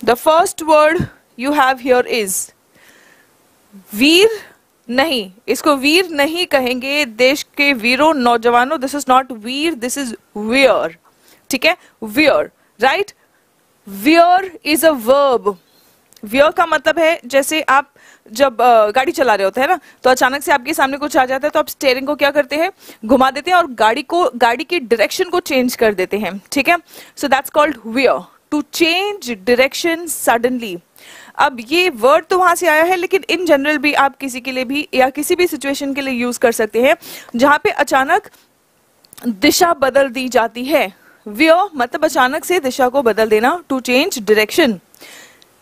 The first word you have here is वीर नहीं, इसको वीर नहीं कहेंगे देश के वीरों नौजवानों, दिस इज नॉट वीर, दिस इज वियर, ठीक है, wear, right. Wear is a verb. Wear का मतलब है जैसे आप जब गाड़ी चला रहे होते हैं ना, तो अचानक से आपके सामने कुछ आ जाता है तो आप स्टीयरिंग को क्या करते हैं, घुमा देते हैं और गाड़ी की डायरेक्शन को चेंज कर देते हैं, ठीक है। So that's called veer, to change direction suddenly. अब ये वर्ड तो वहां से आया है, लेकिन इन जनरल भी आप किसी के लिए भी या किसी भी सिचुएशन के लिए यूज कर सकते हैं जहां पे अचानक दिशा बदल दी जाती है। वियर मतलब अचानक से दिशा को बदल देना, to change direction.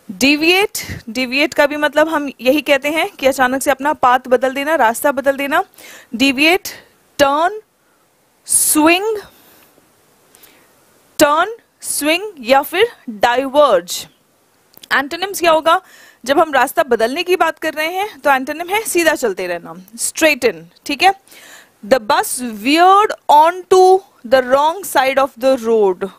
Deviate, deviate का भी मतलब हम यही कहते हैं कि अचानक से अपना पाथ बदल देना, रास्ता बदल देना। Deviate, turn, swing, turn, swing या फिर डाइवर्ज। एंटोनिम्स क्या होगा, जब हम रास्ता बदलने की बात कर रहे हैं तो एंटोनिम है सीधा चलते रहना, स्ट्रेटन, ठीक है। The bus veered on to the wrong side of the road.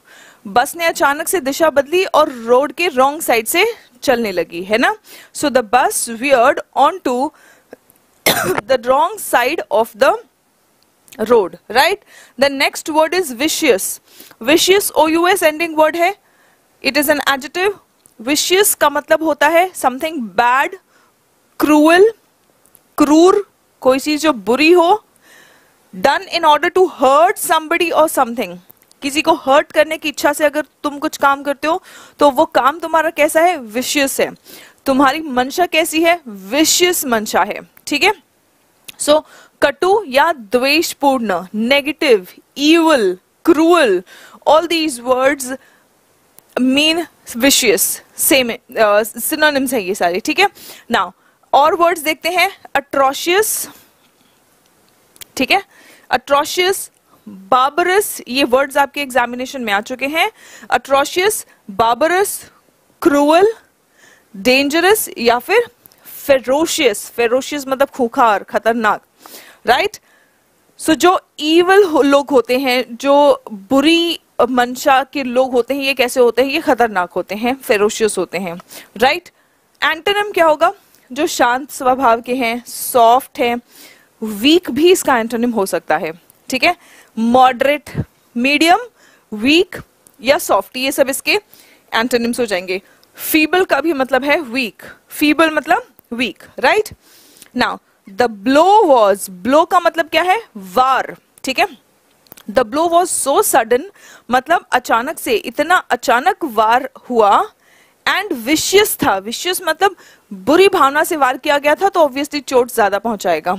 Bus ने अचानक से दिशा बदली और रोड के रॉन्ग साइड से चलने लगी, है ना। So the bus veered on to the wrong side of the road, right. The next word is vicious. Vicious OUS ending word है, it is an adjective. Vicious का मतलब होता है समथिंग बैड, क्रूअल, क्रूर, कोई चीज जो बुरी हो। Done in order to hurt somebody or something, किसी को हर्ट करने की इच्छा से अगर तुम कुछ काम करते हो तो वो काम तुम्हारा कैसा है, विशियस है। तुम्हारी मंशा कैसी है, विशियस मंशा है, ठीक है। सो कटु या द्वेषपूर्ण, negative, evil, cruel, all these words mean vicious, same synonyms है ये सारे, ठीक है। नाउ और वर्ड्स देखते हैं। अट्रोशियस, ठीक है, अट्रोशियस, बाबरस, ये वर्ड्स आपके एग्जामिनेशन में आ चुके हैं। अट्रोशियस, बाबरस, क्रूअल, डेंजरस या फिर फेरोशियस। फेरोशियस मतलब खूंखार, खतरनाक, राइट। सो जो इविल लोग होते हैं, जो बुरी मंशा के लोग होते हैं, ये कैसे होते हैं, ये खतरनाक होते हैं, फेरोशियस होते हैं, राइट। एंटोनिम क्या होगा, जो शांत स्वभाव के हैं, सॉफ्ट हैं, वीक भी इसका एंटोनिम हो सकता है, ठीक है। मॉडरेट, मीडियम, वीक या सॉफ्ट, ये सब इसके एंटोनिम्स हो जाएंगे। फीबल का भी मतलब है वीक, फीबल मतलब weak, right. Now the blow was, blow का मतलब क्या है, वार, ठीक है। The blow was so sudden मतलब अचानक से, इतना अचानक वार हुआ। एंड विशियस था, विशियस मतलब बुरी भावना से वार किया गया था तो ऑब्वियसली चोट ज्यादा पहुंचाएगा।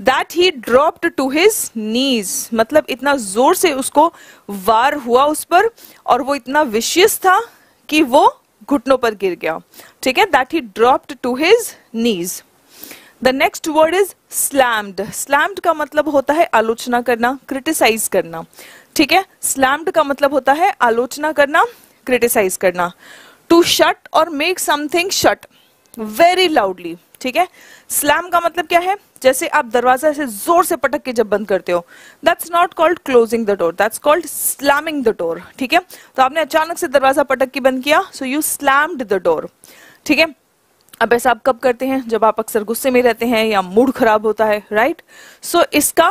That he dropped to his knees मतलब इतना जोर से उसको वार हुआ उस पर और वो इतना विशियस था कि वो घुटनों पर गिर गया, ठीक है। That he dropped to his knees. The next word is slammed. Slammed का मतलब होता है आलोचना करना, क्रिटिसाइज करना, ठीक है। स्लैम्ड का मतलब होता है आलोचना करना, क्रिटिसाइज करना। टू शट और make something shut very loudly, ठीक है। स्लैम का मतलब क्या है, जैसे आप दरवाजा से जोर से पटक के जब बंद करते हो, that's not called closing the door, that's called slamming the door, ठीक है। तो आपने अचानक से दरवाजा पटक के बंद किया, so you slammed the door, ठीक है। अब ऐसा आप कब करते हैं, जब आप अक्सर गुस्से में रहते हैं या मूड खराब होता है, राइट। सो इसका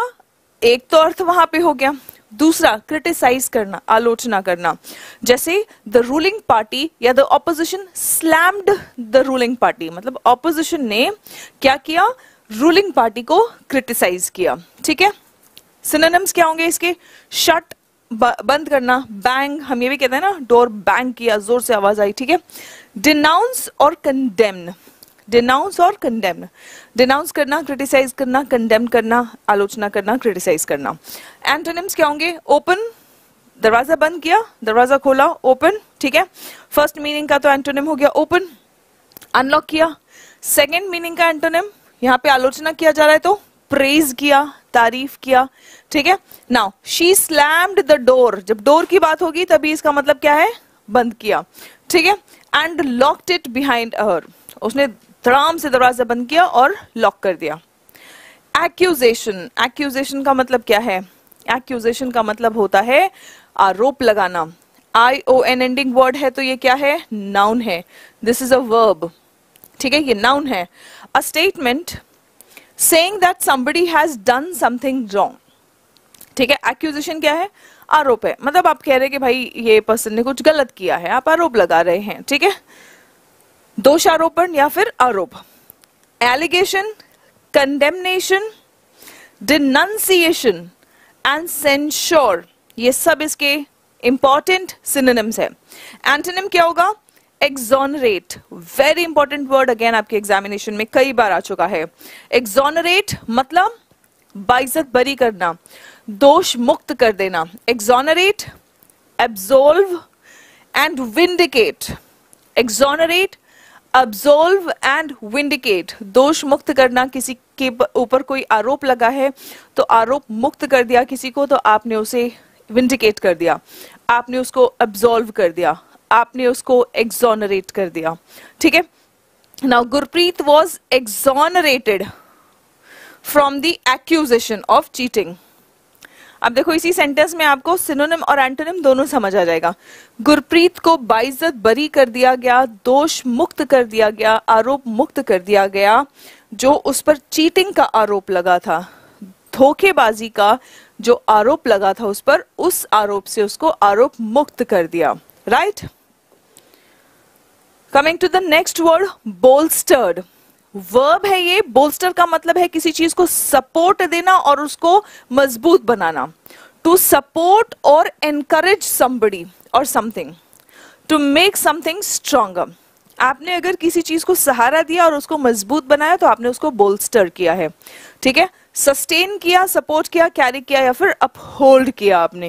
एक तो अर्थ वहां पे हो गया, दूसरा क्रिटिसाइज करना, आलोचना करना, जैसे द रूलिंग पार्टी या the opposition slammed the ruling party, मतलब ऑपोजिशन ने क्या किया, रूलिंग पार्टी को क्रिटिसाइज किया, ठीक है। सिनोनिम्स क्या होंगे इसके, शट बंद करना, बैंग, हम ये भी कहते हैं ना, डोर बैंग किया, जोर से आवाज आई, ठीक है। डिनाउंस और कंडेम्न, डिनाउंस और कंडेम्न, डिनाउंस करना, क्रिटिसाइज करना, कंडेम करना, आलोचना करना, क्रिटिसाइज करना। एंटोनिम्स क्या होंगे, ओपन, दरवाजा बंद किया, दरवाजा खोला, ओपन, ठीक है। फर्स्ट मीनिंग का तो एंटोनिम हो गया ओपन, अनलॉक किया। सेकेंड मीनिंग का एंटोनिम, यहाँ पे आलोचना किया जा रहा है तो प्रेज किया, तारीफ किया, ठीक है। Now she slammed the door, जब डोर की बात होगी तभी इसका मतलब क्या है, बंद किया, ठीक है। And locked it behind her, उसने धड़ाम से दरवाजा बंद किया और लॉक कर दिया। एक्यूजेशन, एक्यूजेशन का मतलब क्या है, एक्यूजेशन का मतलब होता है आरोप लगाना, ION एंडिंग वर्ड है तो ये क्या है, नाउन है, दिस इज अ वर्ब, ठीक है, ये नाउन है. A statement saying that somebody has done something wrong, ठीक है. एक्यूजेशन क्या है, आरोप है, मतलब आप कह रहे हैं कि भाई ये पर्सन ने कुछ गलत किया है, आप आरोप लगा रहे हैं, ठीक है. दोषारोपण या फिर आरोप. एलिगेशन, कंडेमनेशन, डिनंसिएशन एंड सेंश्योर, ये सब इसके इंपॉर्टेंट सिनोनिम्स है. एंटोनिम क्या होगा, exonerate. Very important word, again आपके एग्जामिनेशन में कई बार आ चुका है. एक्सोनरेट मतलब बाइज्जत बरी करना, दोष मुक्त कर देना. Exonerate, एब्सोल्व and vindicate. Exonerate, अब्सोल्व and vindicate, दोष मुक्त करना, किसी के ऊपर कोई आरोप लगा है तो आरोप मुक्त कर दिया किसी को, तो आपने उसे विंडिकेट कर दिया, आपने उसको अब्सॉल्व कर दिया, आपने उसको एक्सोनरेट कर दिया, ठीक है. Now Gurpreet was exonerated from the accusation of cheating. अब देखो इसी सेंटेंस में आपको सिनोनिम और एंटोनिम दोनों समझ आ जाएगा. गुरप्रीत को बाइज्जत बरी कर दिया गया, दोष मुक्त कर दिया गया, आरोप मुक्त कर दिया गया, जो उस पर चीटिंग का आरोप लगा था, धोखेबाजी का जो आरोप लगा था उस पर, उस आरोप से उसको आरोप मुक्त कर दिया. Right. Coming to the next word, bolstered. Verb है ये. बोल्स्टर का मतलब है किसी चीज को सपोर्ट देना और उसको मजबूत बनाना. To support or encourage somebody or something, to make something stronger. आपने अगर किसी चीज को सहारा दिया और उसको मजबूत बनाया तो आपने उसको बोल्स्टर किया है, ठीक है. सस्टेन किया, सपोर्ट किया, कैरी किया या फिर अपहोल्ड किया आपने.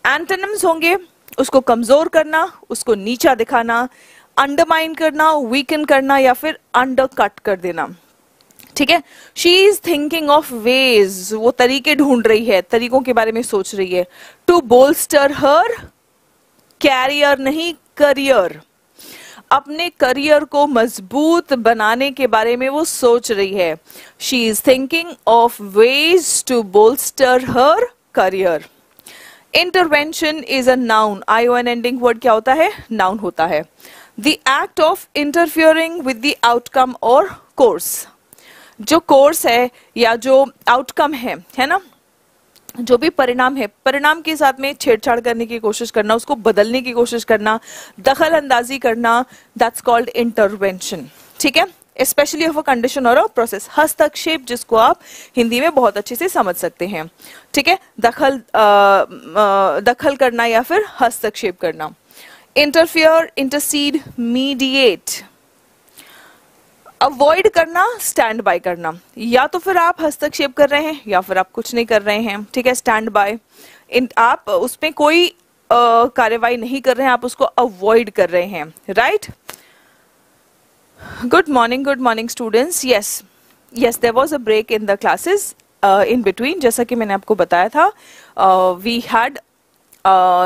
एंटोनिम्स होंगे, उसको कमजोर करना, उसको नीचा दिखाना, अंडरमाइन करना, वीकन करना या फिर अंडरकट कर देना, ठीक है. She is thinking of veg, वो तरीके ढूंढ रही है, तरीकों के बारे में सोच रही है. टू बोल्स्टर हर कैरियर, नहीं करियर, अपने करियर को मजबूत बनाने के बारे में वो सोच रही है. She is thinking of ways to bolster her career. Intervention is a noun. ION ending word क्या होता है, नाउन होता है. The act of interfering with the outcome or course. जो कोर्स है या जो आउटकम है ना, जो भी परिणाम है, परिणाम के साथ में छेड़छाड़ करने की कोशिश करना, उसको बदलने की कोशिश करना, दखल अंदाजी करना, दैट्स कॉल्ड इंटरवेंशन, ठीक है. स्पेशली ऑफ अ कंडीशन और अ प्रोसेस. हस्तक्षेप जिसको आप हिंदी में बहुत अच्छे से समझ सकते हैं, ठीक है. दखल करना या फिर हस्तक्षेप करना. Interfere, intercede, mediate. अवॉइड करना, स्टैंड बाय करना. या तो फिर आप हस्तक्षेप कर रहे हैं या फिर आप कुछ नहीं कर रहे हैं, ठीक है. स्टैंड बाय, आप उसमें कोई कार्रवाई नहीं कर रहे हैं, आप उसको अवॉइड कर रहे हैं. Right. Good morning students. Yes, there was a break in the classes in between. जैसा कि मैंने आपको बताया था, we had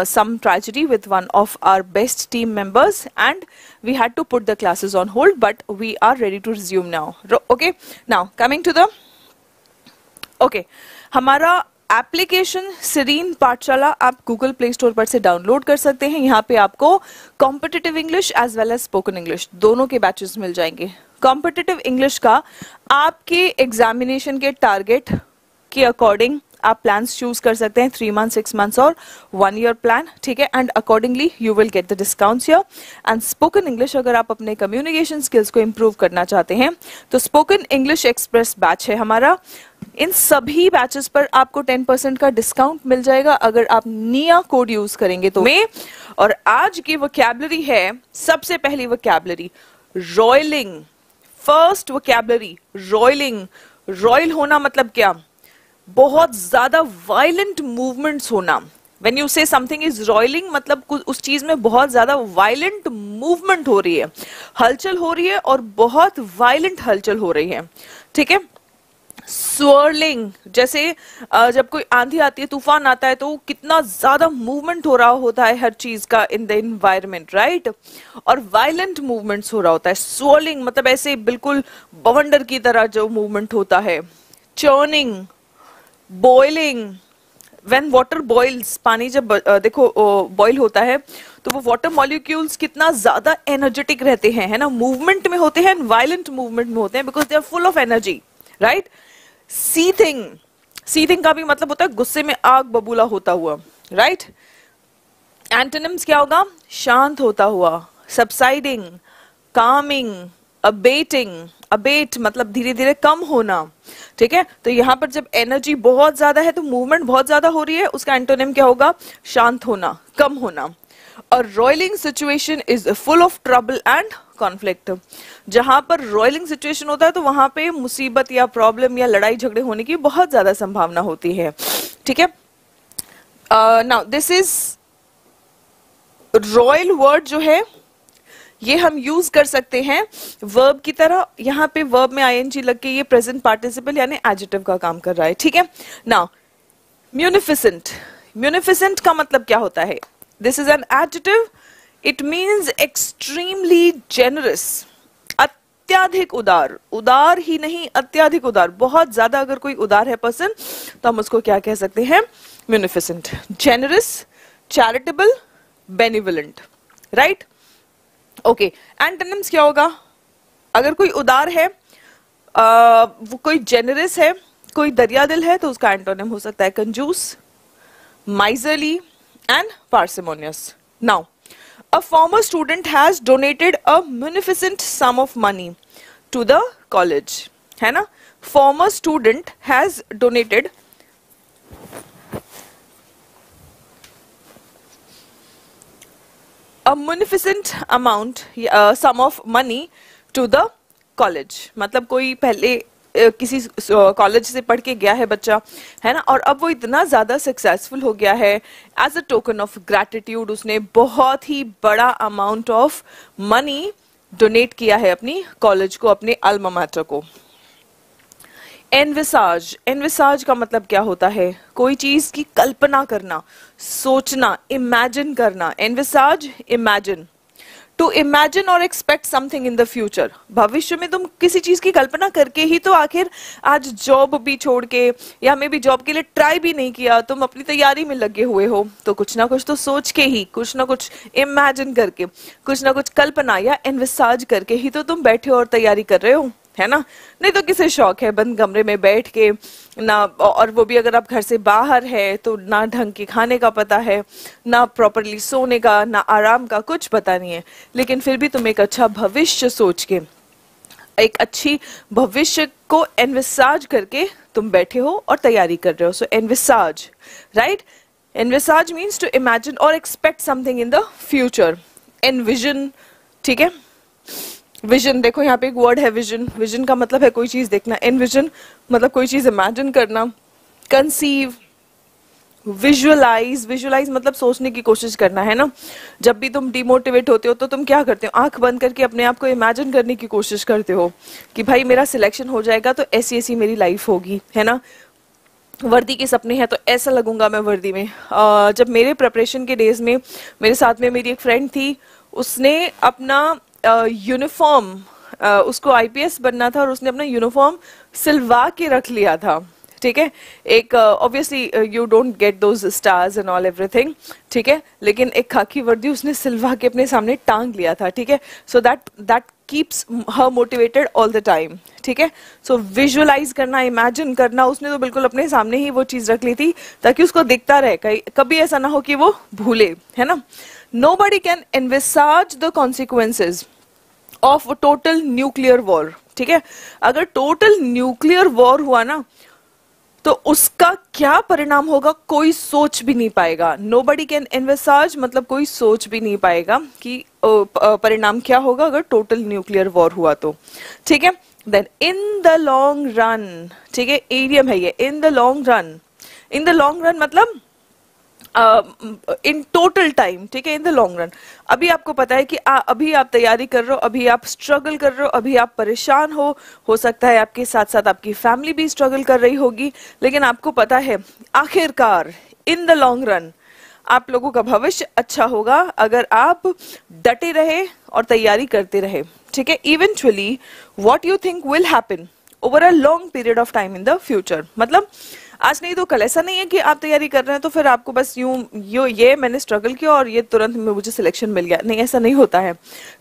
some tragedy with one of our best team members and we had to put the classes on hold, but we are ready to resume now. Okay, now coming to the हमारा application Sirin पाठशाला आप Google Play store पर से download कर सकते हैं. यहाँ पे आपको competitive English as well as spoken English दोनों के बैचेस मिल जाएंगे. कॉम्पिटिटिव इंग्लिश का आपके एग्जामिनेशन के टारगेट के अकॉर्डिंग आप प्लान्स चूज कर सकते हैं, 3 months, 6 months और 1 year प्लान, ठीक है. And accordingly you will get the discounts here. And spoken English, अगर आप अपने कम्युनिकेशन स्किल्स को इंप्रूव करना चाहते हैं तो स्पोकन इंग्लिश एक्सप्रेस बैच है हमारा. इन सभी बैचेस पर आपको 10% का डिस्काउंट मिल जाएगा अगर आप निया कोड यूज करेंगे तो. और आज की वोकैबुलरी है, सबसे पहली vocabulary roiling. First vocabulary roiling. Roil होना मतलब क्या, बहुत ज्यादा वायलेंट मूवमेंट्स होना. When you say something is roiling, मतलब उस चीज में बहुत ज्यादा वायलेंट मूवमेंट हो रही है, हलचल हो रही है और बहुत वायलेंट हलचल हो रही है, ठीक है. स्वर्लिंग, जैसे जब कोई आंधी आती है, तूफान आता है, तो कितना ज्यादा मूवमेंट हो रहा होता है हर चीज का इन द एनवायरमेंट, राइट. और वायलेंट मूवमेंट्स हो रहा होता है. स्वर्लिंग मतलब ऐसे बिल्कुल बवंडर की तरह जो मूवमेंट होता है. Churning, boiling, when water boils, पानी जब देखो बॉईल होता है तो वो वाटर मॉलिक्यूल्स कितना ज्यादा एनर्जेटिक रहते हैं, है ना, मूवमेंट में होते हैं, वायलेंट मूवमेंट में होते हैं, because they are full of energy, right. Seething, seething का भी मतलब होता है गुस्से में आग बबूला होता हुआ, राइट। एंटोनिम्स क्या होगा? शांत होता हुआ, सबसाइडिंग, कामिंग, अबेटिंग, अबेट मतलब धीरे धीरे कम होना, ठीक है। तो यहाँ पर जब एनर्जी बहुत ज्यादा है तो मूवमेंट बहुत ज्यादा हो रही है, उसका एंटोनिम क्या होगा? शांत होना, कम होना। और roiling situation is full of trouble and conflict, जहां पर रॉयलिंग सिचुएशन होता है तो वहां पे मुसीबत या प्रॉब्लम या लड़ाई झगड़े होने की बहुत ज्यादा संभावना होती है, ठीक है। Now this is royal word जो है ये हम यूज कर सकते हैं वर्ब की तरह। यहां पे वर्ब में आईएनजी लग के ये प्रेजेंट पार्टिसिपल यानी एडजेक्टिव का काम कर रहा है, ठीक है। नाउ म्यूनिफिसेंट, म्यूनिफिसेंट का मतलब क्या होता है? This is an adjective, it means extremely generous, अत्याधिक उदार, उदार ही नहीं अत्याधिक उदार, बहुत ज्यादा अगर कोई उदार है पर्सन तो हम उसको क्या कह सकते हैं? Munificent. Generous, charitable, benevolent, right. Okay, antonyms क्या होगा? अगर कोई उदार है, वो कोई जेनरस है, कोई दरिया दिल है तो उसका एंटोनिम हो सकता है कंजूस, miserly and parsimonious. Now a former student has donated a munificent sum of money to the college, है ना। former student has donated a munificent amount, sum of money to the college, मतलब कोई पहले किसी कॉलेज से पढ़ के गया है बच्चा, है ना, और अब वो इतना ज्यादा सक्सेसफुल हो गया है, as a token of gratitude उसने बहुत ही बड़ा अमाउंट ऑफ मनी डोनेट किया है अपनी कॉलेज को, अपने अल्मा मैटर को। एनविसाज, एनविसाज का मतलब क्या होता है? कोई चीज की कल्पना करना, सोचना, इमेजिन करना। एनविसाज, इमेजिन, टू इमेजिन और expect something in the future. भविष्य में तुम किसी चीज की कल्पना करके ही तो आखिर आज जॉब भी छोड़ के या मे भी जॉब के लिए ट्राई भी नहीं किया, तुम अपनी तैयारी में लगे हुए हो, तो कुछ ना कुछ तो सोच के ही, कुछ ना कुछ इमेजिन करके, कुछ ना कुछ कल्पना या एनविसाज करके ही तो तुम बैठे हो और तैयारी कर रहे हो, है ना। नहीं तो किसे शौक है बंद कमरे में बैठ के ना, और वो भी अगर आप घर से बाहर है तो ना ढंग के खाने का पता है, ना प्रॉपरली सोने का, ना आराम का, कुछ पता नहीं है, लेकिन फिर भी तुम एक अच्छा भविष्य सोच के, एक अच्छी भविष्य को एनविसाज करके तुम बैठे हो और तैयारी कर रहे हो। So envisage, right. Envisage means to imagine और expect something in the future. Envision, ठीक है। विजन, देखो यहाँ पे एक वर्ड है विजन, विजन का मतलब है कोई चीज देखना, एनविजन मतलब कोई चीज इमेजिन करना। कंसीव, विजुअलाइज, विजुअलाइज मतलब सोचने की कोशिश करना, है ना। जब भी तुम डिमोटिवेट होते हो तो तुम क्या करते हो? आंख बंद करके अपने आप को इमेजिन करने की कोशिश करते हो कि भाई मेरा सिलेक्शन हो जाएगा तो ऐसी ऐसी मेरी लाइफ होगी, है ना। वर्दी के सपने हैं तो ऐसा लगूंगा मैं वर्दी में। जब मेरे प्रिपरेशन के डेज में मेरे साथ में मेरी एक फ्रेंड थी, उसने अपना यूनिफॉर्म, उसको आईपीएस बनना था और उसने अपना यूनिफॉर्म सिलवा के रख लिया था, ठीक है। एक obviously you don't get those stars and all everything, ठीक है, लेकिन एक खाकी वर्दी उसने सिलवा के अपने सामने टांग लिया था, ठीक है। So that keeps her motivated all the time, ठीक है। सो विजुअलाइज करना, इमेजिन करना, उसने तो बिल्कुल अपने सामने ही वो चीज रख ली थी ताकि उसको दिखता रहे, कभी ऐसा ना हो कि वो भूले, है ना। Nobody can envisage the consequences of a total nuclear war, ठीक है। अगर टोटल न्यूक्लियर वॉर हुआ ना तो उसका क्या परिणाम होगा कोई सोच भी नहीं पाएगा। Nobody can envisage मतलब कोई सोच भी नहीं पाएगा कि परिणाम क्या होगा अगर टोटल न्यूक्लियर वॉर हुआ तो, ठीक है। Then in the long run, ठीक है, एडियम है ये, in the long run. In the long run मतलब इन टोटल टाइम, ठीक है, इन द लॉन्ग रन। अभी आपको पता है कि अभी आप तैयारी कर रहे हो, अभी आप स्ट्रगल कर रहे हो, अभी आप परेशान हो सकता है आपके साथ साथ आपकी फैमिली भी स्ट्रगल कर रही होगी, लेकिन आपको पता है आखिरकार इन द लॉन्ग रन आप लोगों का भविष्य अच्छा होगा अगर आप डटे रहे और तैयारी करते रहे, ठीक है। Eventually what you think will happen over a long period of time in the future, मतलब आज नहीं तो कल। ऐसा नहीं है कि आप तैयारी कर रहे हैं तो फिर आपको बस यूं ये मैंने स्ट्रगल किया और ये तुरंत में मुझे सिलेक्शन मिल गया, नहीं ऐसा नहीं होता है।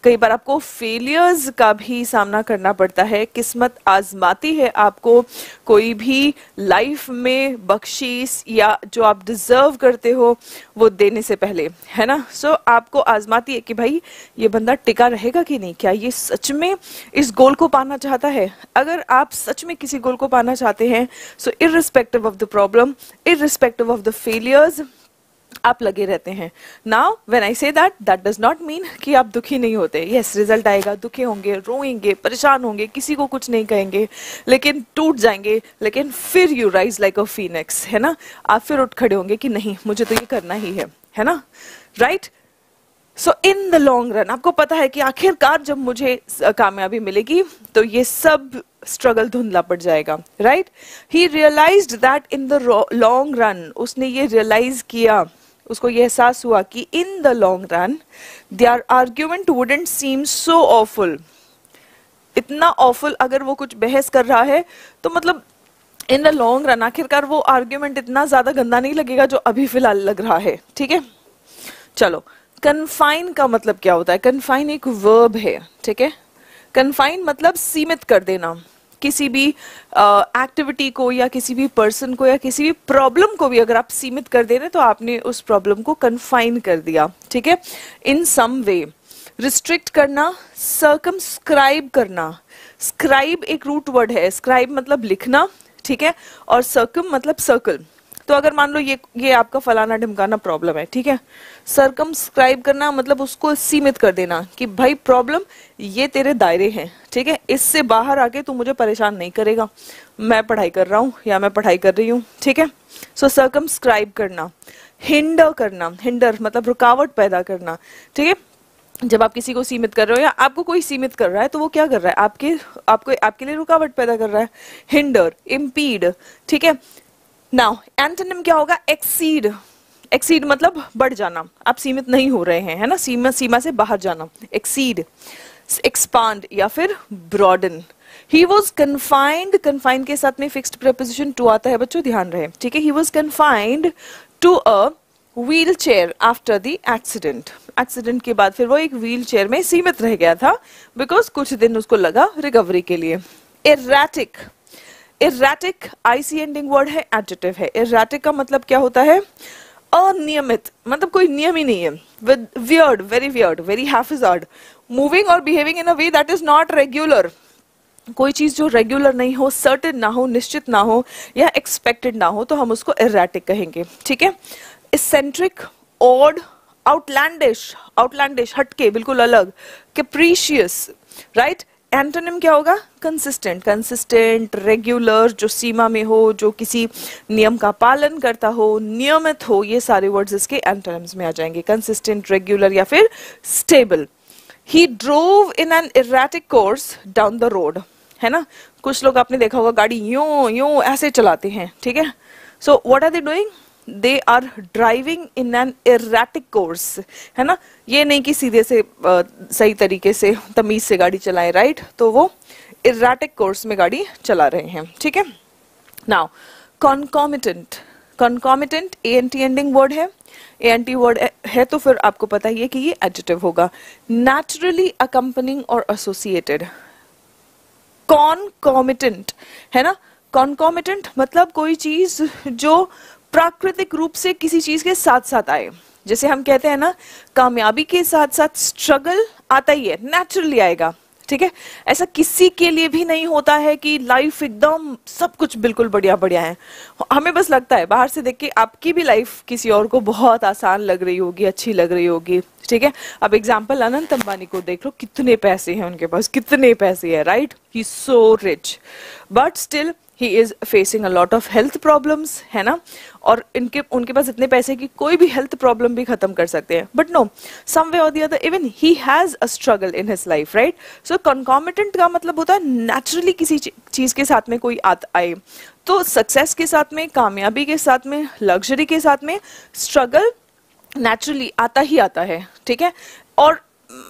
कई बार आपको फेलियर्स का भी सामना करना पड़ता है, किस्मत आजमाती है आपको कोई भी लाइफ में बख्शीश या जो आप डिजर्व करते हो वो देने से पहले, है ना। सो आपको आजमाती है कि भाई ये बंदा टिका रहेगा कि नहीं, क्या ये सच में इस गोल को पाना चाहता है। अगर आप सच में किसी गोल को पाना चाहते हैं, so irrespective of the problem, irrespective of the failures, आप लगे रहते हैं। Now when I say that does not mean कि आप दुखी नहीं होते। यस, रिजल्ट आएगा, दुखी होंगे, रोएंगे, परेशान होंगे, किसी को कुछ नहीं कहेंगे, लेकिन टूट जाएंगे, लेकिन फिर you rise like a Phoenix, है ना। आप फिर उठ खड़े होंगे कि नहीं मुझे तो ये करना ही है ना, right. So in the long run आपको पता है कि आखिरकार जब मुझे कामयाबी मिलेगी तो ये सब स्ट्रगल धुंधला पड़ जाएगा, right. He realized that in the long run, उसने ये रियलाइज किया, उसको ये एहसास हुआ कि in the long run their argument wouldn't seem so awful. इतना ऑफुल अगर वो कुछ बहस कर रहा है तो मतलब इन द लॉन्ग रन आखिरकार वो आर्ग्यूमेंट इतना ज्यादा गंदा नहीं लगेगा जो अभी फिलहाल लग रहा है, ठीक है। चलो, कन्फाइन का मतलब क्या होता है? कन्फाइन एक वर्ब है, ठीक है। कन्फाइन मतलब सीमित कर देना, किसी भी एक्टिविटी को या किसी भी पर्सन को या किसी भी प्रॉब्लम को भी अगर आप सीमित कर दे रहे तो आपने उस प्रॉब्लम को कन्फाइन कर दिया, ठीक है। इन सम वे, रिस्ट्रिक्ट करना, सर्कमस्क्राइब करना। स्क्राइब एक रूट वर्ड है, स्क्राइब मतलब लिखना, ठीक है, और सर्कम मतलब सर्कल। तो अगर मान लो ये आपका फलाना ढिमकाना प्रॉब्लम है, ठीक है, सर्कमस्क्राइब करना मतलब उसको सीमित कर देना कि भाई प्रॉब्लम ये तेरे दायरे हैं, ठीक है, इससे बाहर आके तू मुझे परेशान नहीं करेगा, मैं पढ़ाई कर रहा हूँ या मैं पढ़ाई कर रही हूँ, ठीक है। सो सर्कमस्क्राइब करना। हिंडर करना, हिंडर मतलब रुकावट पैदा करना, ठीक है। जब आप किसी को सीमित कर रहे हो या आपको कोई सीमित कर रहा है तो वो क्या कर रहा है? आपके लिए रुकावट पैदा कर रहा है। हिंडर, इम्पीड, ठीक है। नाउ एंटोनिम क्या होगा? एक्सीड। एक्सीड मतलब बढ़ जाना, आप सीमित नहीं हो रहे हैं, है ना, सीमा से बाहर जाना। एक्सीड, एक्सपांड या फिर broaden. He was confined, confined के साथ में फिक्स्ड प्रीपोजिशन टू आता है बच्चों, ध्यान रहे, ठीक है। He was confined to a wheelchair after the accident. Accident के बाद फिर वो एक व्हील चेयर में सीमित रह गया था बिकॉज कुछ दिन उसको लगा रिकवरी के लिए। इरैटिक, इरैटिक आईसी एंडिंग वर्ड है, एडजेक्टिव है। इरैटिक का मतलब क्या होता है? अनियमित, मतलब कोई नियम ही नहीं है। With weird, very weird, very haphazard, moving और behaving in a way that is not regular. कोई चीज जो रेगुलर नहीं हो, सर्टेन ना हो, निश्चित ना हो या एक्सपेक्टेड ना हो तो हम उसको इरैटिक कहेंगे, ठीक है। इसेंट्रिक, ऑड, आउटलैंडिश, आउटलैंडिश हटके, बिल्कुल अलग। कैप्रिशियस, राइट। एंटोनिम क्या होगा? कंसिस्टेंट, कंसिस्टेंट, रेगुलर, जो सीमा में हो, जो किसी नियम का पालन करता हो, नियमित हो, ये सारे वर्ड्स इसके एंटोनिम्स में आ जाएंगे। कंसिस्टेंट, रेगुलर या फिर stable. He drove in an erratic course down the road, है ना। कुछ लोग आपने देखा होगा गाड़ी यूं यूं ऐसे चलाते हैं, ठीक है। So what are they doing? They are driving in an erratic course, है ना। ये नहीं कि सीधे से सही तरीके से तमीज से गाड़ी चलाए, राइट। तो वो इरैटिक कोर्स में गाड़ी चला रहे हैं, ठीक है। Now concomitant, concomitant ANT ending word है, एएनटी वर्ड है तो फिर आपको पता ही है कि ये एडजेक्टिव होगा। नेचुरली अकम्पनिंग और एसोसिएटेड। कॉन्कॉमिटेंट है ना, कॉन्कॉमिटेंट मतलब कोई चीज जो प्राकृतिक रूप से किसी चीज के साथ साथ आए। जैसे हम कहते हैं ना, कामयाबी के साथ साथ स्ट्रगल आता ही है, नेचुरली आएगा, ठीक है। ऐसा किसी के लिए भी नहीं होता है कि लाइफ एकदम सब कुछ बिल्कुल बढ़िया बढ़िया है। हमें बस लगता है बाहर से देख के आपकी भी लाइफ किसी और को बहुत आसान लग रही होगी, अच्छी लग रही होगी, ठीक है। अब एग्जाम्पल अनंत अंबानी को देख लो, कितने पैसे हैं उनके पास, कितने पैसे है, right. He is so rich but still he is facing a lot of health problems, है ना। और उनके पास इतने पैसे की कोई भी हेल्थ प्रॉब्लम भी खत्म कर सकते हैं, बट नो, सम वे और the other even he has a struggle in his life, right. So concomitant का मतलब होता है नेचुरली किसी चीज के साथ में कोई आए। तो सक्सेस के साथ में, कामयाबी के साथ में, लग्जरी के साथ में स्ट्रगल नेचुरली आता ही आता है, ठीक है। और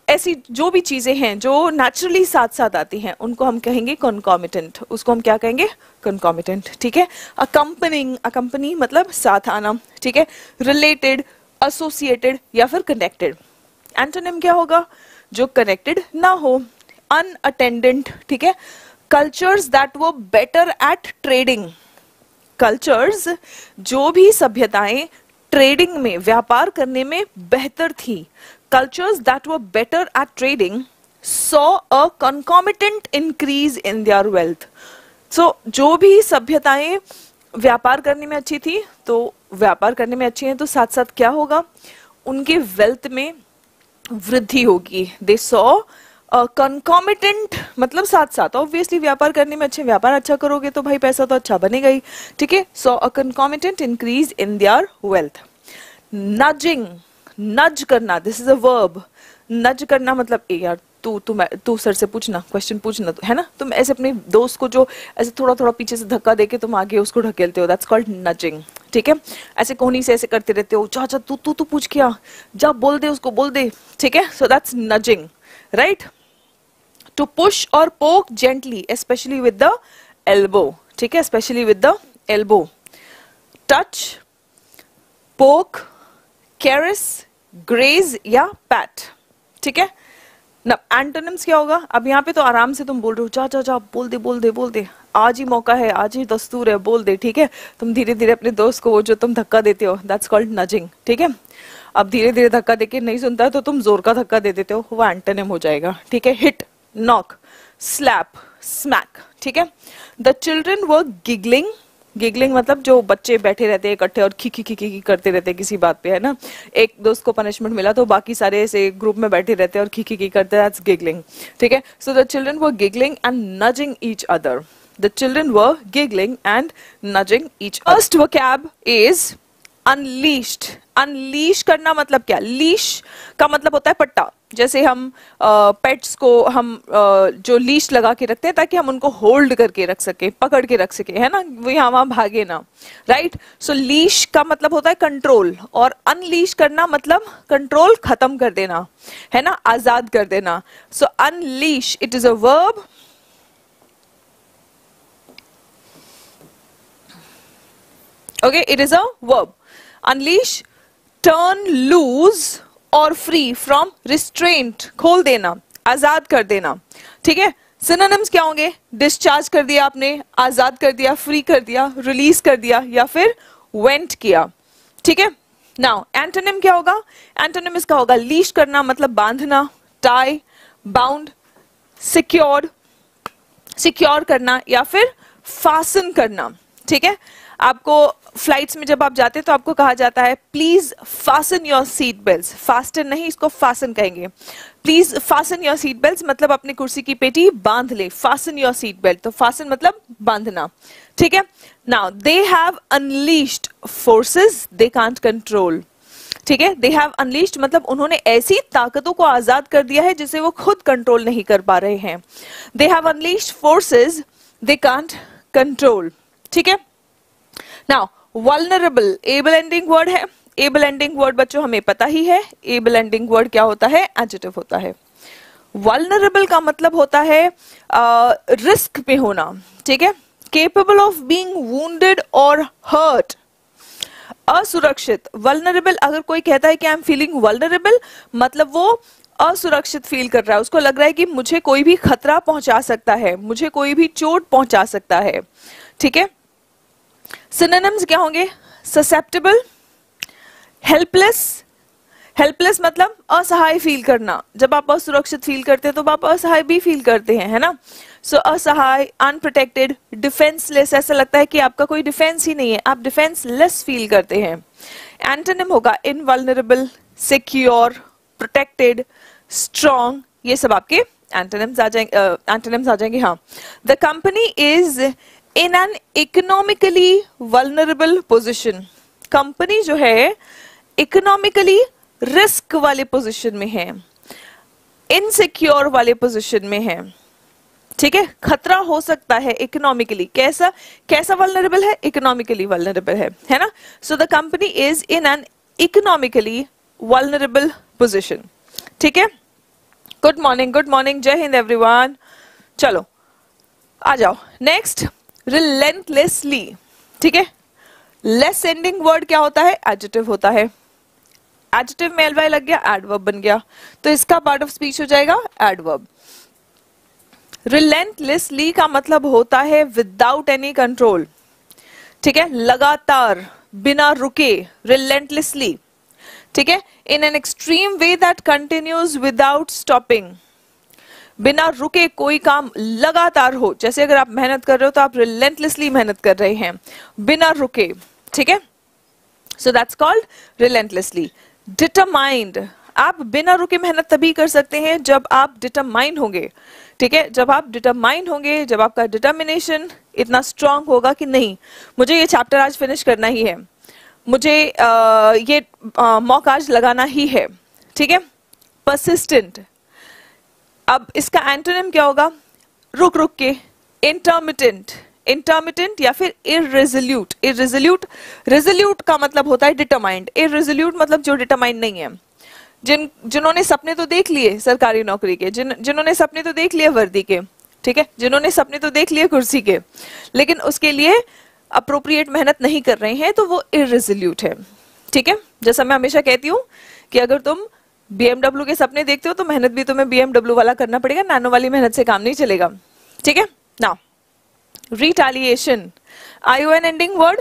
ऐसी जो भी चीजें हैं जो नेचुरली साथ साथ आती हैं उनको हम कहेंगे कॉन्कॉमिटेंट, उसको हम क्या कहेंगे, कॉन्कॉमिटेंट, ठीक है। अकम्पनिंग, अकम्पनी मतलब साथ आना, ठीक है। रिलेटेड, एसोसिएटेड या फिर कनेक्टेड। एंटोनिम क्या होगा, जो कनेक्टेड ना हो। अनअटेंडेंट, ठीक है। Cultures that were better at trading, cultures जो भी सभ्यताएं ट्रेडिंग में, व्यापार करने में बेहतर थी, cultures that were better at trading saw a concomitant increase in their wealth. So जो भी सभ्यताएं व्यापार करने में अच्छी थी, तो व्यापार करने में अच्छी हैं तो साथ साथ क्या होगा, उनके वेल्थ में वृद्धि होगी। They saw a concomitant मतलब साथ साथ, ऑब्वियसली व्यापार करने में अच्छे, व्यापार अच्छा करोगे तो भाई पैसा तो अच्छा बनेगा ही, ठीक है। So a concomitant increase in their wealth. Nudging, नज करना, दिस इज अ वर्ब। नज करना मतलब ए यार तू सर से पूछना, क्वेश्चन पूछना, है ना। तुम ऐसे अपने दोस्त को जो ऐसे थोड़ा थोड़ा पीछे से धक्का देके तुम आगे उसको ढकेलते हो, दैट्स कॉल्ड नजिंग, ठीक है। ऐसे कोहनी से ऐसे करते रहते हो, जा तू पूछ क्या, जा बोल दे उसको, बोल दे, ठीक है। So that's nudging, right. To push or poke gently, especially with the elbow, ठीक है, especially with the elbow. Touch, poke, caress, graze या पैट, ठीक है ना। एंटोनिम्स क्या होगा, अब यहाँ पे तो आराम से तुम बोल रहे हो, जा बोल दे, आज ही मौका है, आज ही दस्तूर है, बोल दे, ठीक है। तुम धीरे धीरे अपने दोस्त को वो जो तुम धक्का देते हो, दैट्स कॉल्ड नजिंग, ठीक है। अब धीरे धीरे धक्का देके नहीं सुनता है तो तुम जोर का धक्का दे देते हो, वो एंटोनिम हो जाएगा, ठीक है। हिट, नॉक, स्लैप, स्मैक, ठीक है। The children were giggling, giggling मतलब जो बच्चे बैठे रहते हैं इकट्ठे और खी खी खी खी करते रहते हैं किसी बात पे, है ना। एक दोस्त को पनिशमेंट मिला तो बाकी सारे ऐसे ग्रुप में बैठे रहते हैं और खी खी खी करते हैं, दैट्स गिगलिंग, ठीक है। So the children were giggling and nudging each other, the children were giggling and nudging each other. First vocab is unleashed. Unleash करना मतलब क्या, लीश का मतलब होता है पट्टा, जैसे हम पेट्स को हम जो लीश लगा के रखते हैं ताकि हम उनको होल्ड करके रख सके, पकड़ के रख सके, है ना, वो यहाँ वहां भागे ना, राइट। सो लीश का मतलब होता है कंट्रोल, और अनलीश करना मतलब कंट्रोल खत्म कर देना, है ना, आजाद कर देना। So unleash, it is a verb, okay, it is a verb. Unleash, turn loose और फ्री फ्रॉम रिस्ट्रेंट, खोल देना, आजाद कर देना, ठीक है। सिनोनिम्स क्या होंगे, डिस्चार्ज कर दिया आपने, आजाद कर दिया, फ्री कर दिया, रिलीज कर दिया या फिर वेंट किया, ठीक है। नाउ एंटोनिम क्या होगा, एंटोनिम इसका होगा लीश करना मतलब बांधना, टाई, बाउंड, सिक्योर्ड, सिक्योर करना या फिर फासन करना, ठीक है। आपको फ्लाइट्स में जब आप जाते हैं तो आपको कहा जाता है please fasten your seat belt, fasten नहीं, इसको फासन कहेंगे। Please fasten your seat belt मतलब अपनी कुर्सी की पेटी बांध ले, फासन योर सीट बेल्ट, तो फासन मतलब बांधना, ठीक है। Now they have unleashed forces they can't control, ठीक है। दे हैव अनलीश्ड मतलब उन्होंने ऐसी ताकतों को आजाद कर दिया है जिसे वो खुद कंट्रोल नहीं कर पा रहे हैं। They have unleashed forces they can't control, ठीक है। Now vulnerable, able ending word है। एबल एंडिंग वर्ड बच्चों हमें पता ही है, एबल एंडिंग वर्ड क्या होता है, एडजेक्टिव होता है। वल्नरेबल का मतलब होता है रिस्क में होना, ठीक है। केपेबल ऑफ बीइंग वुंडेड और हर्ट, असुरक्षित। वल्नरेबल, अगर कोई कहता है कि आई एम फीलिंग वल्नरेबल मतलब वो असुरक्षित फील कर रहा है, उसको लग रहा है कि मुझे कोई भी खतरा पहुंचा सकता है, मुझे कोई भी चोट पहुंचा सकता है, ठीक है। सिनोनिम्स क्या होंगे, ससेप्टेबल, हेल्पलेस। हेल्पलेस मतलब असहाय फील करना, जब आप असुरक्षित फील करते हैं तो आप असहाय भी फील करते हैं, है ना। सो असहाय, अनप्रोटेक्टेड, डिफेंसलेस, ऐसा लगता है कि आपका कोई डिफेंस ही नहीं है, आप डिफेंसलेस फील करते हैं। एंटोनिम होगा इनवल्नरेबल, सिक्योर, प्रोटेक्टेड, स्ट्रॉन्ग, ये सब आपके एंटोनिम्स आ जाएंगे, हाँ। The company is in an economically vulnerable position, company जो है इकोनॉमिकली रिस्क वाले पोजीशन में है, इनसिक्योर वाले पोजीशन में है, ठीक है। खतरा हो सकता है इकोनॉमिकली, कैसा कैसा वल्नरेबल है, इकोनॉमिकली वल्नरेबल है ना। So the company is in an economically vulnerable position, ठीक है। गुड मॉर्निंग, जय हिंद एवरीवन। चलो आ जाओ नेक्स्ट, रिलेंटलेसली। ठीक है, लेस एंडिंग वर्ड क्या होता है? एडजेक्टिव होता है। एडजेक्टिव में एलवाई लग गया, एडवर्ब बन गया, तो इसका पार्ट ऑफ स्पीच हो जाएगा एडवर्ब। रिलेंटलेसली का मतलब होता है विदाउट एनी कंट्रोल। ठीक है, लगातार, बिना रुके, रिलेंटलेसली। ठीक है, in an extreme way that continues without stopping. बिना रुके कोई काम लगातार हो, जैसे अगर आप मेहनत कर रहे हो तो आप रिलेंटलेसली मेहनत कर रहे हैं, बिना रुके। ठीक है, so that's called relentlessly. Determined, आप बिना रुके मेहनत तभी कर सकते हैं जब आप डिटरमाइन होंगे। ठीक है, जब आप डिटरमाइन होंगे, जब आपका डिटर्मिनेशन इतना स्ट्रांग होगा कि नहीं मुझे ये चैप्टर आज फिनिश करना ही है, मुझे ये मॉक आज लगाना ही है। ठीक है, परसिस्टेंट। अब इसका एंटोनिम क्या होगा? रुक रुक के, इंटरमिटेंट। इंटरमिटेंट या फिर इररेजोल्यूट। इररेजोल्यूट, रेजोल्यूट का मतलब होता है डिटरमाइंड, इररेजोल्यूट मतलब जो डिटरमाइंड नहीं है। जिन्होंने सपने तो देख लिए सरकारी नौकरी के, जिन्होंने सपने तो देख लिए वर्दी के, ठीक है, जिन्होंने सपने तो देख लिए कुर्सी के, लेकिन उसके लिए अप्रोप्रिएट मेहनत नहीं कर रहे हैं, तो वो इररेजोल्यूट है। ठीक है, जैसा मैं हमेशा कहती हूँ कि अगर तुम BMW के सपने देखते हो तो मेहनत भी तुम्हें BMW वाला करना पड़ेगा, नैनो वाली मेहनत से काम नहीं चलेगा। ठीक है, now retaliation, ION ending word.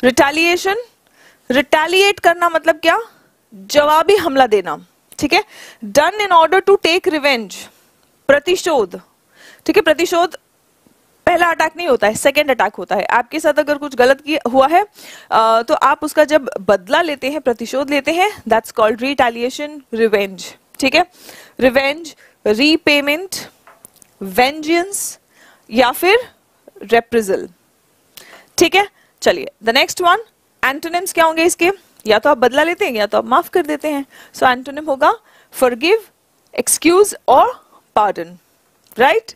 Retaliation, retaliate करना मतलब क्या? जवाबी हमला देना। ठीक है, done in order to take revenge, प्रतिशोध। ठीक है, प्रतिशोध पहला अटैक नहीं होता है, सेकेंड अटैक होता है। आपके साथ अगर कुछ गलत हुआ है तो आप उसका जब बदला लेते हैं, प्रतिशोध लेते हैं, दैट्स कॉल्ड रिटेलिएशन, रिवेंज। ठीक है, रिवेंज, रीपेमेंट, वेंजेंस या फिर रेप्रिजल। ठीक है, चलिए द नेक्स्ट वन, एंटोनिम्स क्या होंगे इसके? या तो आप बदला लेते हैं या तो आप माफ कर देते हैं। सो एंटोनिम होगा फॉरगिव, एक्सक्यूज और पार्डन। राइट,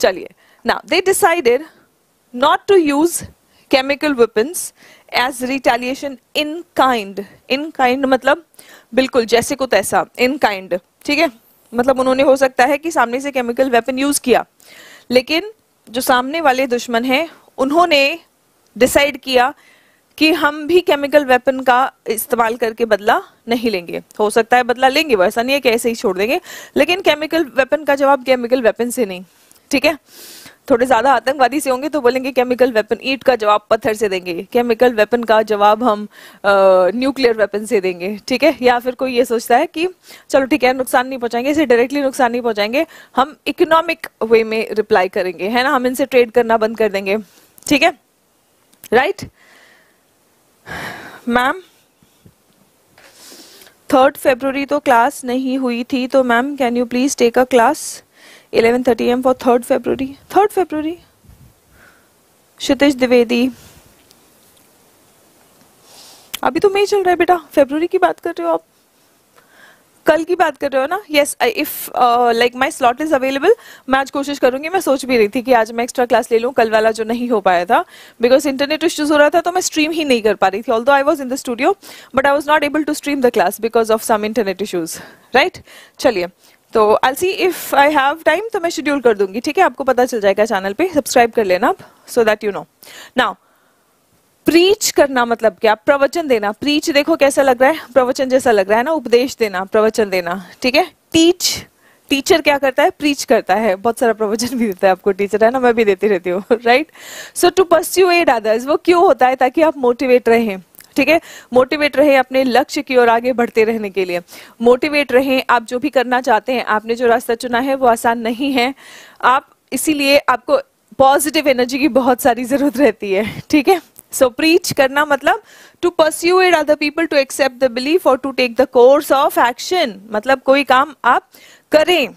चलिए now they decided not to use chemical weapons as retaliation in kind. in kind मतलब बिल्कुल जैसे को तैसा, in kind। ठीक है, मतलब उन्होंने हो सकता है कि सामने से केमिकल वेपन यूज किया, लेकिन जो सामने वाले दुश्मन हैं उन्होंने डिसाइड किया कि हम भी केमिकल वेपन का इस्तेमाल करके बदला नहीं लेंगे। हो सकता है बदला लेंगे, वो ऐसा नहीं है कि ऐसे ही छोड़ देंगे, लेकिन केमिकल वेपन का जवाब केमिकल वेपन से नहीं। ठीक है, थोड़े ज्यादा आतंकवादी से होंगे तो बोलेंगे केमिकल वेपन, ईंट का जवाब पत्थर से देंगे, केमिकल वेपन का जवाब हम न्यूक्लियर वेपन से देंगे। ठीक है, या फिर कोई ये सोचता है कि चलो ठीक है नुकसान नहीं पहुंचाएंगे, इसे डायरेक्टली नुकसान नहीं पहुंचाएंगे, हम इकोनॉमिक वे में रिप्लाई करेंगे, है ना, हम इनसे ट्रेड करना बंद कर देंगे। ठीक है, राइट मैम 3rd February तो क्लास नहीं हुई थी, तो ma'am can you please take a class 11:30 AM for 3rd February। 3rd February, Kshitij Dwivedi. अभी तो मई चल रहा है बेटा, फरवरी की बात कर रहे हो आप, कल की बात कर रहे हो ना? Yes, if like my slot is available, मैं आज कोशिश करूंगी। मैं सोच भी रही थी कि आज मैं एक्स्ट्रा क्लास ले लूं, कल वाला जो नहीं हो पाया था बिकॉज इंटरनेट इश्यूज हो रहा था, तो मैं स्ट्रीम ही नहीं कर पा रही थी। Although I was in the studio but I was not able to stream the class because of some internet issues. Right, चलिए तो I see if I have time तो मैं शेड्यूल कर दूंगी। ठीक है, आपको पता चल जाएगा चैनल पे, सब्सक्राइब कर लेना आप, so that you know. Now preach करना मतलब क्या? प्रवचन देना। प्रीच देखो कैसा लग रहा है, प्रवचन जैसा लग रहा है ना, उपदेश देना, प्रवचन देना। ठीक है, टीच, टीचर क्या करता है? प्रीच करता है, बहुत सारा प्रवचन भी देता है आपको टीचर, है ना, मैं भी देती रहती हूँ। राइट, सो टू परस्यूएड अदर्स, वो क्यों होता है? ताकि आप मोटिवेट रहें। ठीक है, मोटिवेट रहे अपने लक्ष्य की ओर आगे बढ़ते रहने के लिए, मोटिवेट रहे। आप जो भी करना चाहते हैं, आपने जो रास्ता चुना है वो आसान नहीं है, आप इसीलिए आपको पॉजिटिव एनर्जी की बहुत सारी जरूरत रहती है। ठीक है, सो प्रीच करना मतलब to persuade other people to accept the belief और to take the course of action, मतलब कोई काम आप करें।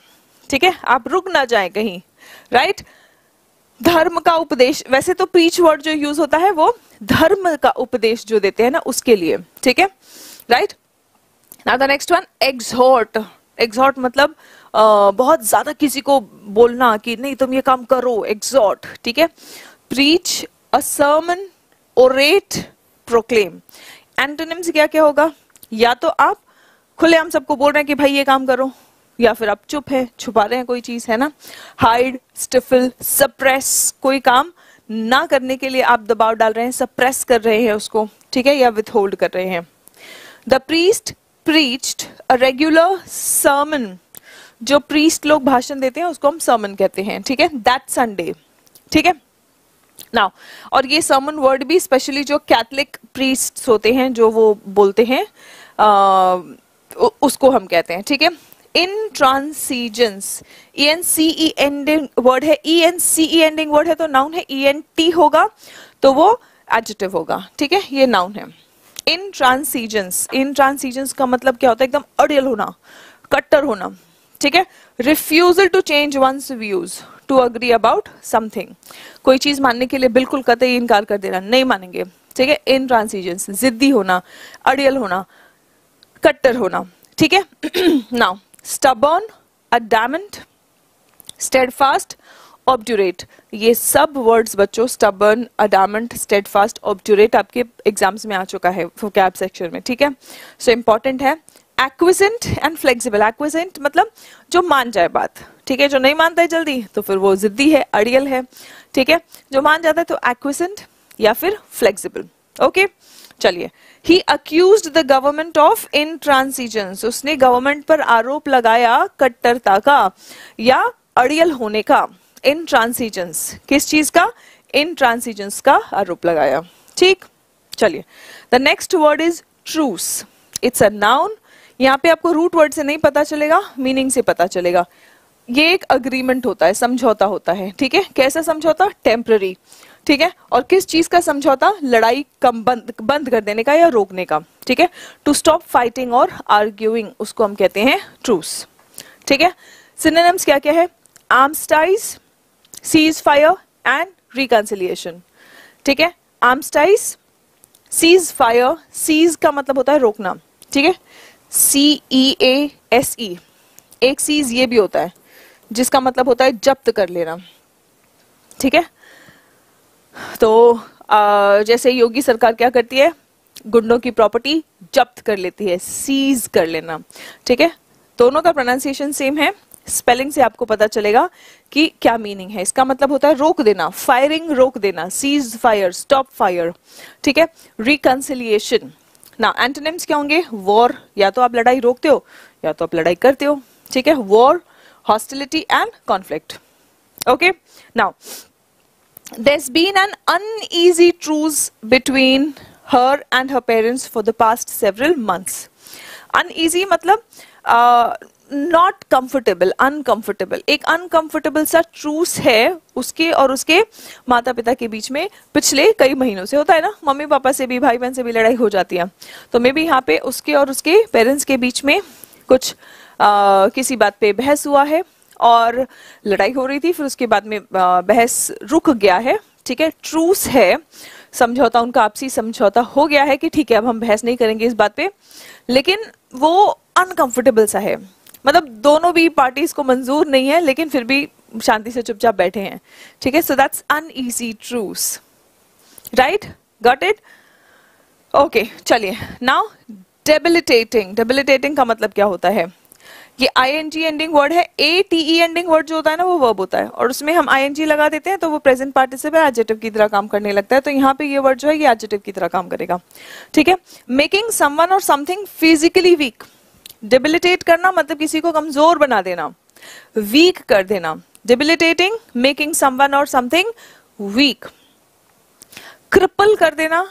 ठीक है, आप रुक ना जाए कहीं। राइट, धर्म का उपदेश, वैसे तो प्रीच वर्ड जो यूज होता है वो धर्म का उपदेश जो देते हैं ना उसके लिए। ठीक है, right. Now the next one, exhort. Exhort मतलब बहुत ज्यादा किसी को बोलना कि नहीं तुम ये काम करो, एग्जॉर्ट। ठीक है, प्रीच, अ सर्मन, ओरेट, प्रोक्लेम। एंटोनिम्स क्या क्या होगा? या तो आप खुलेआम सबको बोल रहे हैं कि भाई ये काम करो, या फिर आप चुप है, छुपा रहे हैं कोई चीज, है ना। हाइड, स्टिफल, सप्रेस, कोई काम ना करने के लिए आप दबाव डाल रहे हैं, सप्रेस कर रहे हैं उसको, ठीक है, या विथहोल्ड कर रहे हैं। The priest preached a regular sermon, जो प्रीस्ट लोग भाषण देते हैं उसको हम सर्मन कहते हैं, ठीक है, दैट संडे, ठीक है। नाउ, और ये सर्मन वर्ड भी स्पेशली जो कैथलिक प्रीस्ट होते हैं जो वो बोलते हैं उसको हम कहते हैं, ठीक है। इंट्रांसीजेंस, ENCE एंडिंग वर्ड है, ENCE एंडिंग वर्ड है तो नाउन है, ENT होगा तो वो एडजेक्टिव होगा, ठीक है, ये नाउन है। इंट्रांसीजेंस, इंट्रांसीजेंस का मतलब क्या होता है? एकदम अड़ियल होना, कट्टर होना, ठीक है। Refusal to change one's views, to agree about something, कोई चीज मानने के लिए बिल्कुल कतई इनकार कर देना, नहीं मानेंगे, ठीक है। इंट्रांसीजेंस, जिद्दी होना, अड़ियल होना, कट्टर होना, ठीक है। नाउ, स्टबर्न, अडैमेंट, स्टेडफास्ट, ऑब्ड्यूरेट, ये सब वर्ड्स बच्चों, स्टबर्न, अडैमेंट, स्टेडफास्ट, ऑब्ड्यूरेट आपके एग्जाम्स में आ चुका है वोकैब सेक्शन में, ठीक है। सो इंपॉर्टेंट है। एक्विजेंट एंड फ्लेक्सिबल, एक्विजेंट मतलब जो मान जाए बात, ठीक है, जो नहीं मानता है जल्दी तो फिर वो जिद्दी है, अड़ियल है, ठीक है। जो मान जाता है तो एक्विजेंट या फिर फ्लेक्सिबल, ओके। चलिए, ही अक्यूज्ड द गवर्नमेंट ऑफ इंट्रांसीजेंस, उसने गवर्नमेंट पर आरोप लगाया कट्टरता का या अड़ियल होने का। इंट्रांसीजेंस, किस चीज का? इंट्रांसीजेंस का आरोप लगाया, ठीक। चलिए, the next word is truce, it's a noun. यहाँ पे आपको रूट वर्ड से नहीं पता चलेगा, मीनिंग से पता चलेगा। ये एक अग्रीमेंट होता है, समझौता होता है, ठीक है। कैसा समझौता? टेम्पररी, ठीक है। और किस चीज का समझौता? लड़ाई कम बंद कर देने का या रोकने का, ठीक है। टू स्टॉप फाइटिंग और आर्ग्यूइंग, उसको हम कहते हैं ट्रूस, ठीक है। सिनोनिम्स क्या क्या है? आर्मस्टाइज, सीज फायर एंड रिकंसिलिएशन, ठीक है। आर्मस्टाइज, सीज फायर, सीज का मतलब होता है रोकना, ठीक है, CEASE। एक सीज ये भी होता है जिसका मतलब होता है जब्त कर लेना, ठीक है। तो जैसे योगी सरकार क्या करती है? गुंडों की प्रॉपर्टी जब्त कर लेती है, सीज कर लेना, ठीक है। दोनों का प्रोनाउंसिएशन सेम है, स्पेलिंग से आपको पता चलेगा कि क्या मीनिंग है। इसका मतलब होता है रोक देना, फायरिंग रोक देना, सीज फायर, स्टॉप फायर, ठीक है। रिकंसिलिएशन, ना एंटोनिम्स क्या होंगे? वॉर, या तो आप लड़ाई रोकते हो या तो आप लड़ाई करते हो, ठीक है। War, hostility and conflict, okay. Now, there's been an uneasy truce between her and her parents for the past several months. Uneasy मतलब not comfortable, uncomfortable, एक uncomfortable सा truce है उसके और उसके माता पिता के बीच में पिछले कई महीनों से। होता है ना, मम्मी पापा से भी, भाई बहन से भी लड़ाई हो जाती है, तो मे बी यहाँ पे उसके और उसके पेरेंट्स के बीच में कुछ किसी बात पे बहस हुआ है और लड़ाई हो रही थी, फिर उसके बाद में बहस रुक गया है, ठीक है। ट्रूस है, समझौता, उनका आपसी समझौता हो गया है कि ठीक है अब हम बहस नहीं करेंगे इस बात पे, लेकिन वो अनकंफर्टेबल सा है, मतलब दोनों भी पार्टीज को मंजूर नहीं है लेकिन फिर भी शांति से चुपचाप बैठे हैं, ठीक है। So that's uneasy truce, right, got it, okay. चलिए, नाउ डेबिलिटेटिंग, डेबिलिटेटिंग का मतलब क्या होता है? ये ING एंडिंग वर्ड है, ATE एंडिंग वर्ड जो होता है ना वो वर्ब होता है, और उसमें हम ING लगा देते हैं तो वो प्रेजेंट पार्टिसिपल एडजेक्टिव की तरह काम करने लगता है, तो यहाँ पे ये वर्ड जो है ये एडजेक्टिव की तरह काम करेगा, ठीक है। मेकिंग समवन और समथिंग फिजिकली वीक, डेबिलिटेट करना मतलब किसी को कमजोर बना देना, वीक कर देना। डेबिलिटेटिंग, मेकिंग समवन और समथिंग वीक। क्रिपल कर देना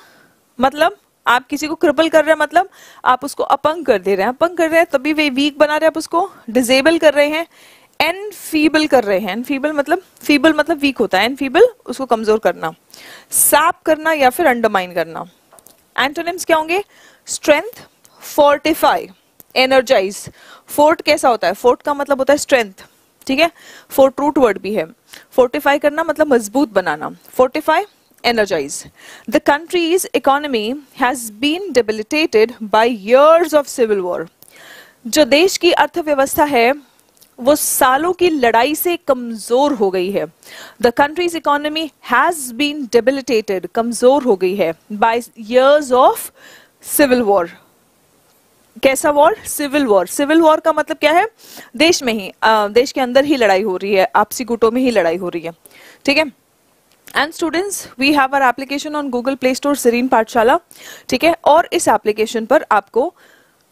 मतलब आप किसी को क्रिपल कर रहे हैं, मतलब आप उसको अपंग कर दे रहे हैं, अपंग कर रहे हैं तभी वे वीक बना रहे हैं, आप उसको डिसेबल कर रहे हैं। एनफीबल कर रहे हैं, एनफीबल मतलब, फीबल मतलब वीक होता है, एनफीबल उसको कमजोर करना, सैप करना या फिर अंडरमाइन करना। एंटोनिम्स क्या होंगे? Strength, fortify, energise. फोर्ट कैसा होता है? फोर्ट का मतलब होता है स्ट्रेंथ, ठीक है। फोर्ट रूट वर्ड भी है। फोर्टिफाई करना मतलब मजबूत बनाना, fortify, energize. The country's economy has been debilitated by years of civil war. जो देश की अर्थव्यवस्था है वो सालों की लड़ाई से कमजोर हो गई है। The country's economy has been debilitated, कमजोर हो गई है by years of civil war. कैसा war? Civil war. Civil war का मतलब क्या है? देश में ही, देश के अंदर ही लड़ाई हो रही है, आपसी गुटों में ही लड़ाई हो रही है, ठीक है। And students, we have our application on Google Play Store, Serene Pathshala, ठीक है। और इस एप्लीकेशन पर आपको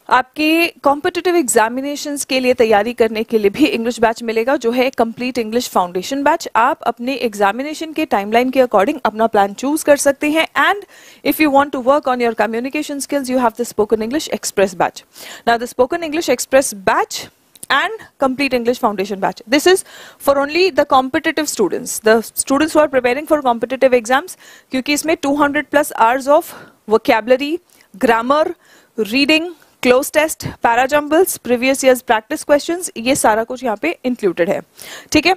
आपके कॉम्पिटिटिव एग्जामिनेशंस के लिए तैयारी करने के लिए भी इंग्लिश बैच मिलेगा, जो है कंप्लीट इंग्लिश फाउंडेशन बैच। आप अपने एग्जामिनेशन के टाइमलाइन के अकॉर्डिंग अपना प्लान चूज कर सकते हैं। And if you want to work on your communication skills, you have the spoken English express batch. Now the spoken English express batch and complete English foundation batch, this is for only the competitive students, the students who are preparing for competitive exams, क्योंकि इसमें 200 plus hours of vocabulary, grammar, reading, close test, para jumbles, previous years practice questions, ये सारा कुछ यहाँ पे included है, ठीक है।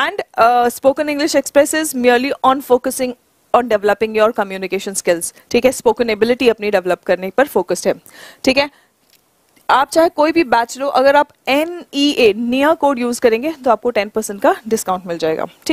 And spoken English express is merely on focusing on developing your communication skills, ठीक है। spoken ability अपनी develop करने पर focused है, ठीक है। आप चाहे कोई भी बैच लो, अगर आप NEA कोड यूज करेंगे तो आपको 10% का डिस्काउंट मिल जाएगा, ठीक।